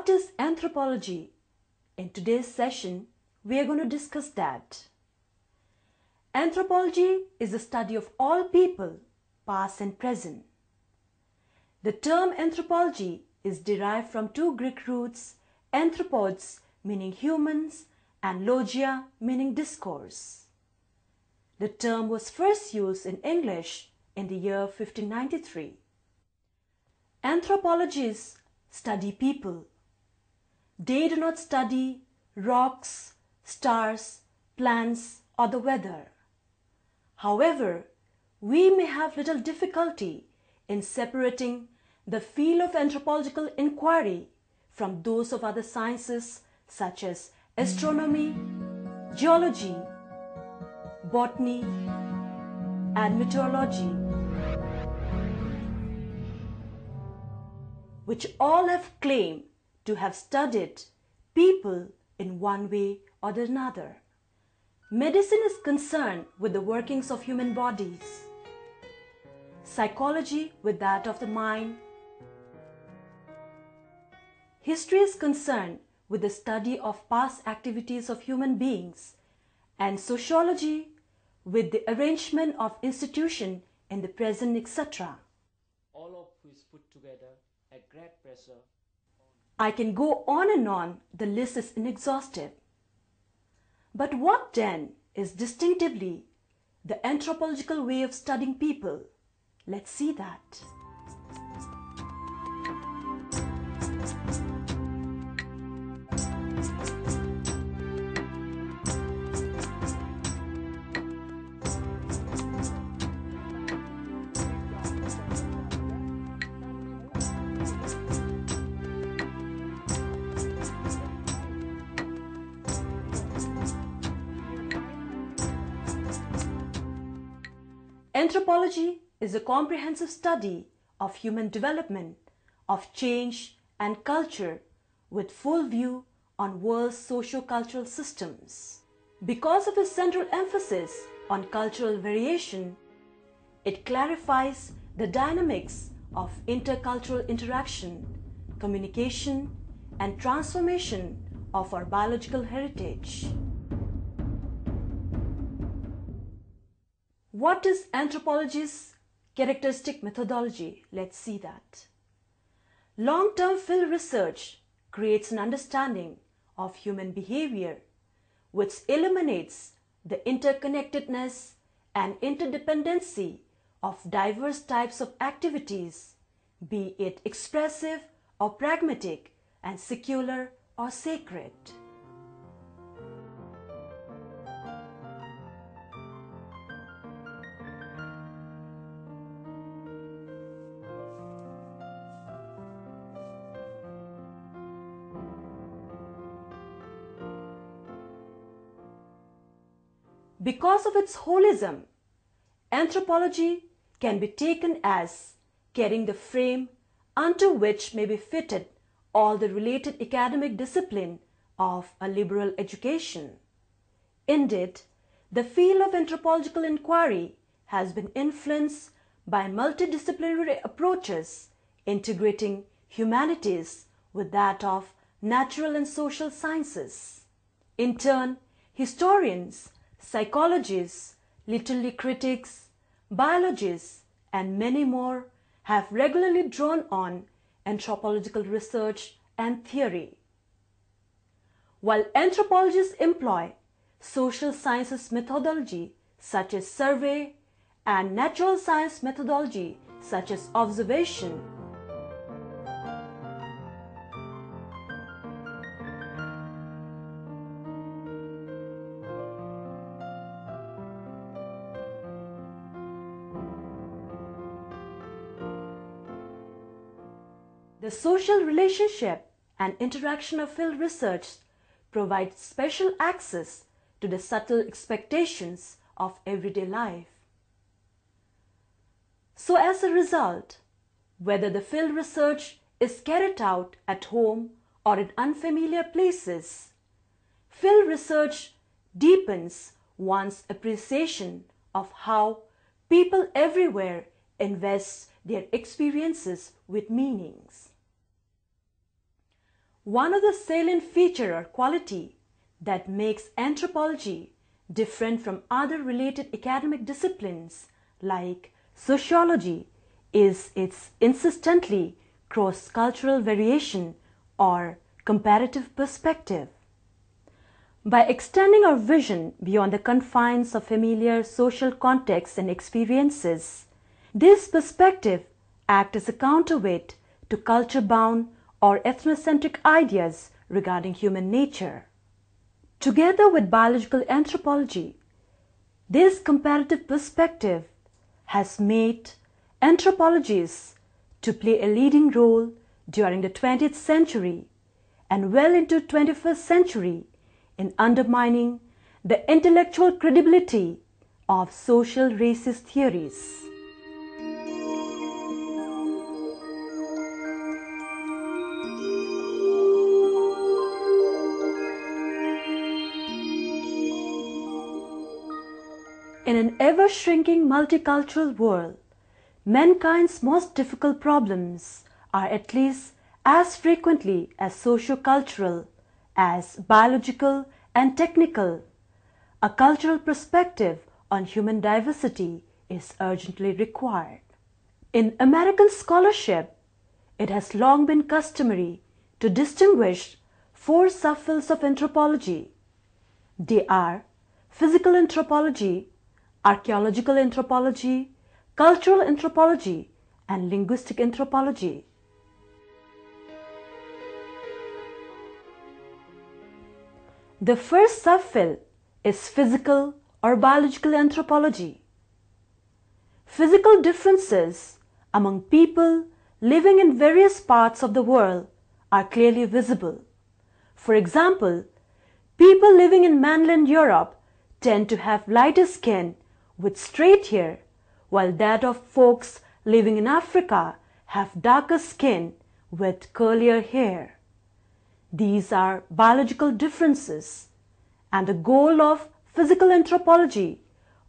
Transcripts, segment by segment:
What is anthropology? In today's session, we are going to discuss that. Anthropology is the study of all people, past and present. The term anthropology is derived from two Greek roots, anthropos meaning humans and logia meaning discourse. The term was first used in English in the year 1593. Anthropologists study people. They do not study rocks, stars, plants, or the weather. However, we may have little difficulty in separating the field of anthropological inquiry from those of other sciences such as astronomy, geology, botany, and meteorology, which all have claimed to have studied people in one way or another. Medicine is concerned with the workings of human bodies, psychology with that of the mind, history is concerned with the study of past activities of human beings, and sociology with the arrangement of institutions in the present, etc. All of which put together at great pressure. I can go on and on, the list is inexhaustive. But what then is distinctively the anthropological way of studying people? Let's see that. Anthropology is a comprehensive study of human development, of change and culture with full view on world's socio-cultural systems. Because of its central emphasis on cultural variation, it clarifies the dynamics of intercultural interaction, communication, and transformation of our biological heritage. What is anthropology's characteristic methodology? Let's see that. Long-term field research creates an understanding of human behavior, which illuminates the interconnectedness and interdependency of diverse types of activities, be it expressive or pragmatic, and secular or sacred. Because of its holism, anthropology can be taken as carrying the frame unto which may be fitted all the related academic discipline of a liberal education. Indeed, the field of anthropological inquiry has been influenced by multidisciplinary approaches integrating humanities with that of natural and social sciences. In turn, historians, psychologists, literary critics, biologists, and many more have regularly drawn on anthropological research and theory. While anthropologists employ social sciences methodology such as survey and natural science methodology such as observation, the social relationship and interaction of field research provides special access to the subtle expectations of everyday life. So as a result, whether the field research is carried out at home or in unfamiliar places, field research deepens one's appreciation of how people everywhere invest their experiences with meanings. One of the salient feature or quality that makes anthropology different from other related academic disciplines like sociology is its insistently cross-cultural variation or comparative perspective. By extending our vision beyond the confines of familiar social contexts and experiences, this perspective acts as a counterweight to culture-bound or ethnocentric ideas regarding human nature. Together with biological anthropology, this comparative perspective has made anthropologists to play a leading role during the 20th century and well into 21st century in undermining the intellectual credibility of social racist theories. In an ever-shrinking multicultural world, mankind's most difficult problems are at least as frequently as socio-cultural as biological and technical. A cultural perspective on human diversity is urgently required. In American scholarship, it has long been customary to distinguish four subfields of anthropology. They are physical anthropology, archaeological anthropology, cultural anthropology, and linguistic anthropology. The first subfield is physical or biological anthropology. Physical differences among people living in various parts of the world are clearly visible. For example, people living in mainland Europe tend to have lighter skin with straight hair, while that of folks living in Africa have darker skin with curlier hair. These are biological differences, and the goal of physical anthropology,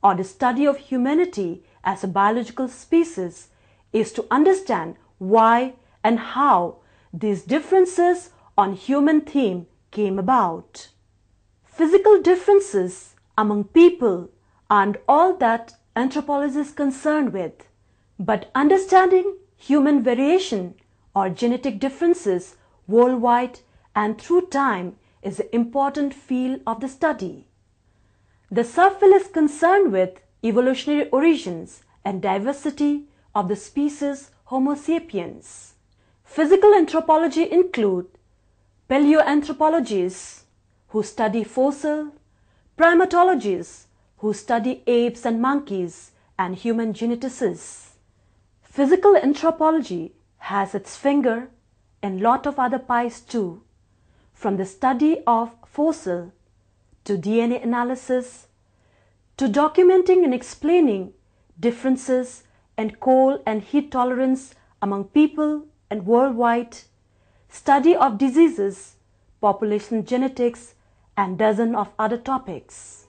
or the study of humanity as a biological species, is to understand why and how these differences on human theme came about. Physical differences among people aren't all that anthropology is concerned with, but understanding human variation or genetic differences worldwide and through time is an important field of the study. The subfield is concerned with evolutionary origins and diversity of the species Homo sapiens. Physical anthropology include paleoanthropologists who study fossil, primatologists who study apes and monkeys, and human geneticists. Physical anthropology has its finger in lot of other pies too, from the study of fossil to DNA analysis to documenting and explaining differences in cold and heat tolerance among people and worldwide, study of diseases, population genetics, and dozen of other topics.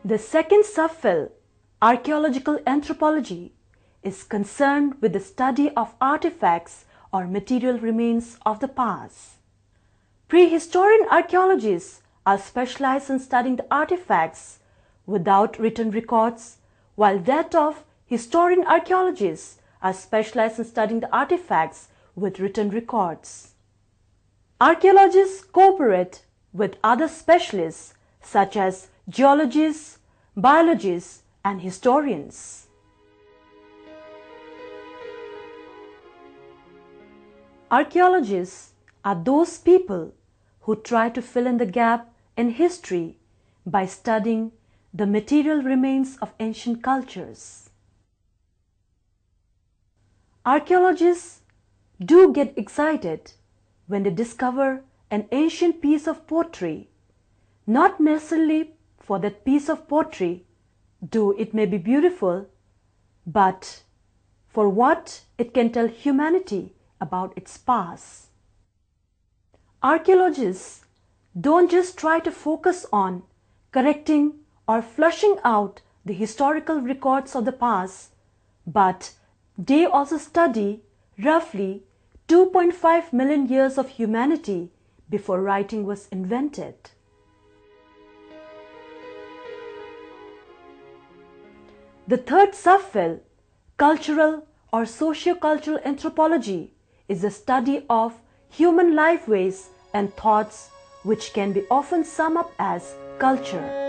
The second subfield, archaeological anthropology, is concerned with the study of artifacts or material remains of the past. Prehistoric archaeologists are specialized in studying the artifacts without written records, while that of historian archaeologists are specialized in studying the artifacts with written records. Archaeologists cooperate with other specialists such as geologists, biologists, and historians. Archaeologists are those people who try to fill in the gap in history by studying the material remains of ancient cultures. Archaeologists do get excited when they discover an ancient piece of pottery, not necessarily for that piece of pottery, though it may be beautiful, but for what it can tell humanity about its past. Archaeologists don't just try to focus on correcting or flushing out the historical records of the past, but they also study roughly 2.5 million years of humanity before writing was invented. The third subfield, cultural or socio-cultural anthropology, is the study of human lifeways and thoughts, which can be often summed up as culture.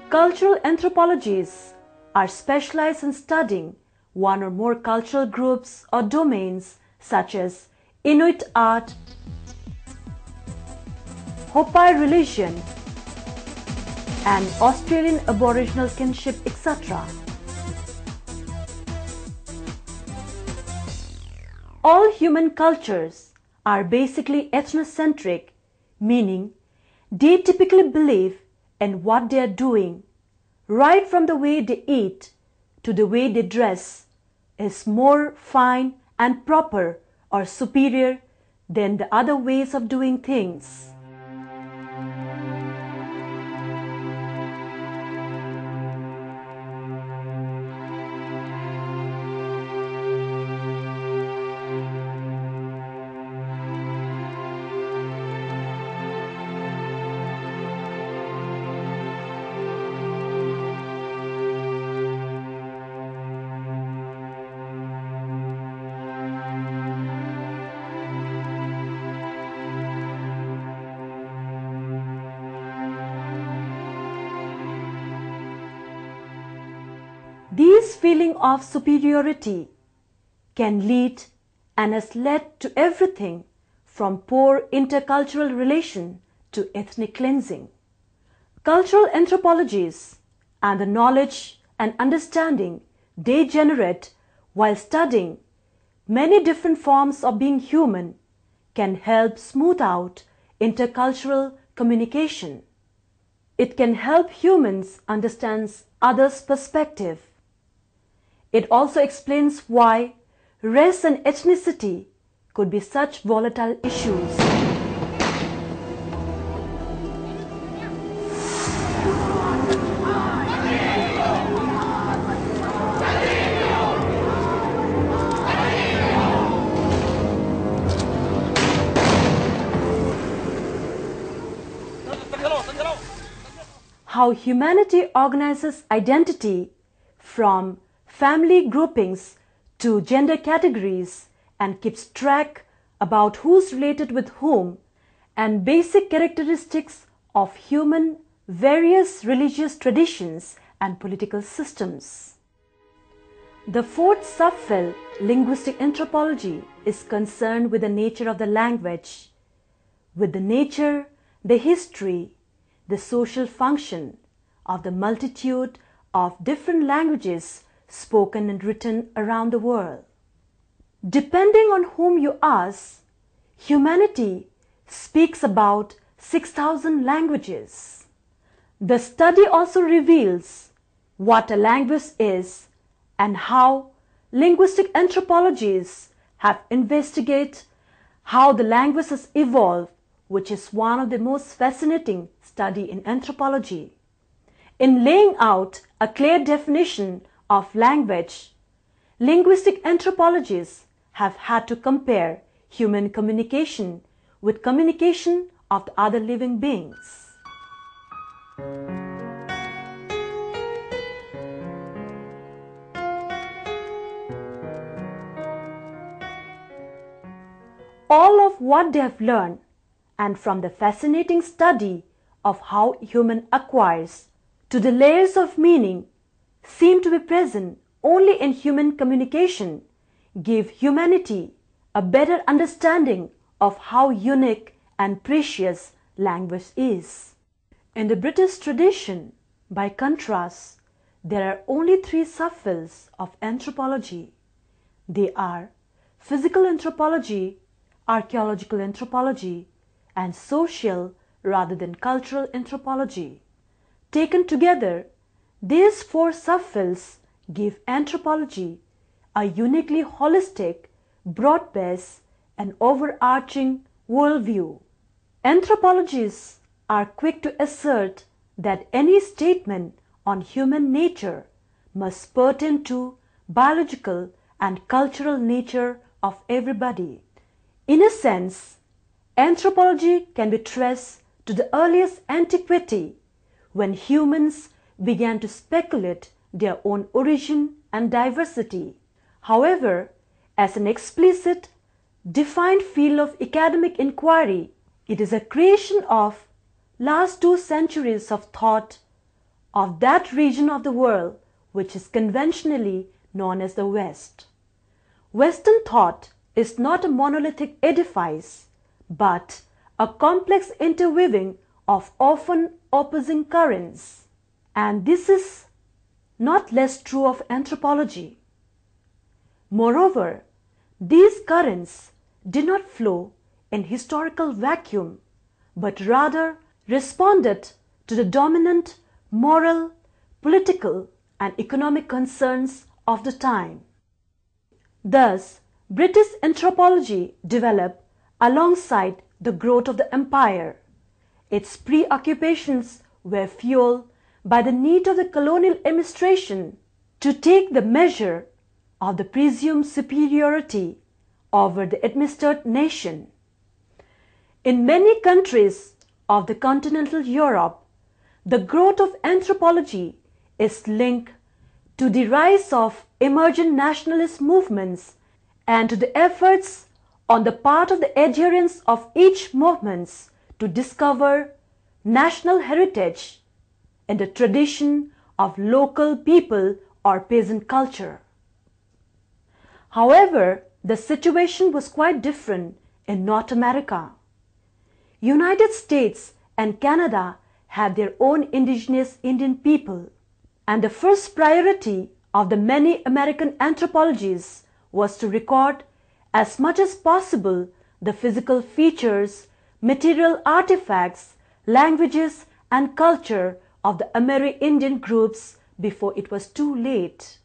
Cultural anthropologies are specialized in studying one or more cultural groups or domains such as Inuit art, Hopi religion, and Australian Aboriginal kinship, etc. All human cultures are basically ethnocentric, meaning they typically believe in what they are doing, right from the way they eat to the way they dress, is more fine and proper or superior than the other ways of doing things. This feeling of superiority can lead and has led to everything from poor intercultural relation to ethnic cleansing. Cultural anthropologies and the knowledge and understanding they generate while studying many different forms of being human can help smooth out intercultural communication. It can help humans understand others' perspective. It also explains why race and ethnicity could be such volatile issues. How humanity organizes identity from family groupings to gender categories and keeps track about who's related with whom and basic characteristics of human various religious traditions and political systems. The fourth subfield, linguistic anthropology, is concerned with the nature of the language, with the nature, the history, the social function of the multitude of different languages spoken and written around the world. Depending on whom you ask, humanity speaks about 6,000 languages. The study also reveals what a language is and how linguistic anthropologies have investigated how the language has evolved, which is one of the most fascinating studies in anthropology. In laying out a clear definition of language, linguistic anthropologists have had to compare human communication with communication of the other living beings. All of what they have learned, and from the fascinating study of how human acquires to the layers of meaning seem to be present only in human communication, give humanity a better understanding of how unique and precious language is. In the British tradition, by contrast, there are only three subfields of anthropology. They are physical anthropology, archaeological anthropology, and social rather than cultural anthropology. Taken together, these four subfields give anthropology a uniquely holistic, broad-based, and overarching worldview. Anthropologists are quick to assert that any statement on human nature must pertain to biological and cultural nature of everybody. In a sense, anthropology can be traced to the earliest antiquity, when humans began to speculate their own origin and diversity. However, as an explicit, defined field of academic inquiry, it is a creation of last 2 centuries of thought of that region of the world which is conventionally known as the West. Western thought is not a monolithic edifice, but a complex interweaving of often opposing currents. And this is not less true of anthropology. Moreover, these currents did not flow in historical vacuum, but rather responded to the dominant moral, political, and economic concerns of the time. Thus, British anthropology developed alongside the growth of the empire. Its preoccupations were fueled by the need of the colonial administration to take the measure of the presumed superiority over the administered nation. In many countries of the continental Europe, the growth of anthropology is linked to the rise of emergent nationalist movements and to the efforts on the part of the adherents of each movement to discover national heritage in the tradition of local people or peasant culture. However, the situation was quite different in North America. United States and Canada had their own indigenous Indian people, and the first priority of the many American anthropologists was to record as much as possible the physical features, material artifacts, languages, and culture of the Amerindian groups before it was too late.